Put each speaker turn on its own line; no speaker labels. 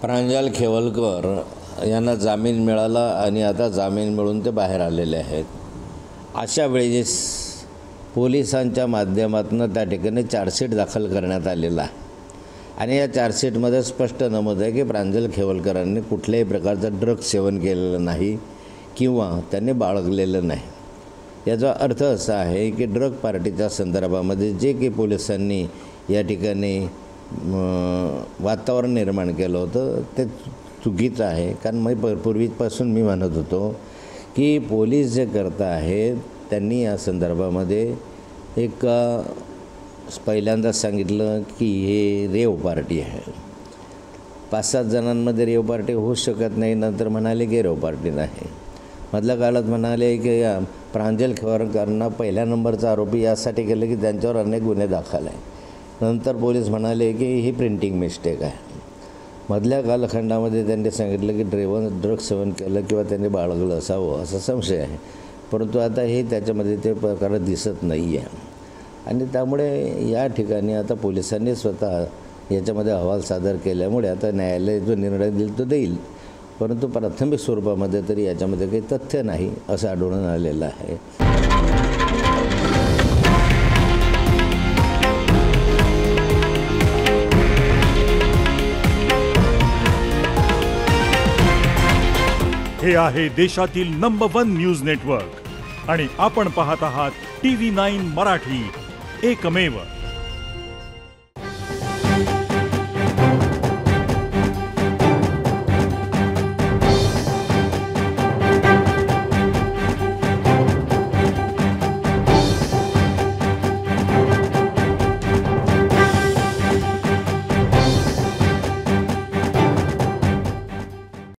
प्रांजल खेवलकर यांना जामीन मिळाला आणि आता जामीन मिळून ते बाहेर आलेले आहेत। अशा वेळेस पोलिसांच्या माध्यमातून त्या ठिकाणी चार्जशीट दाखल करण्यात आलेला आहे आणि या चार्जशीटमध्ये स्पष्ट नमूद आहे की प्रांजल खेवलकरांनी कुठल्याही प्रकारचं ड्रग्ज सेवन केलेलं नाही किंवा त्यांनी बाळगलेलं नाही। याचा अर्थ असा आहे की ड्रग पार्टीच्या संदर्भामध्ये जे की पोलिसांनी या ठिकाणी वातावरण निर्माण केलं होतं ते चुकीचं आहे। कारण पूर्वीपासून मी म्हणत होतो की पोलीस जे करत आहेत त्यांनी या संदर्भामध्ये एक पहिल्यांदाच सांगितलं की हे रेव पार्टी आहे, 5-7 जणांमध्ये रेव पार्टी होऊ शकत नाही। नंतर म्हणाले की रेव पार्टी नाही। मधल्या काळात म्हणाले की प्रांजल खेवलकरांना पहिल्या नंबरचा आरोपी यासाठी केलं की त्यांच्यावर अनेक गुन्हे दाखल आहे। नंतर पोलीस म्हणाले की ही प्रिंटिंग मिस्टेक आहे। मधल्या कालखंडामध्ये त्यांनी सांगितलं की ड्रग सेवन केलं किंवा त्यांनी बाळगलं असावं असा संशय आहे, परंतु आता हे त्याच्यामध्ये ते प्रकार दिसत नाही आहे आणि त्यामुळे या ठिकाणी आता पोलिसांनी स्वतः याच्यामध्ये अहवाल सादर केल्यामुळे आता न्यायालय जो निर्णय देईल तो देईल, परंतु प्राथमिक स्वरूपामध्ये तरी याच्यामध्ये काही तथ्य नाही असं आढळून आलेलं आहे।
हे आहे देशातील नंबर 1 न्यूज नेटवर्क आणि आपण पाहत आहात TV9 मराठी, एकमेव।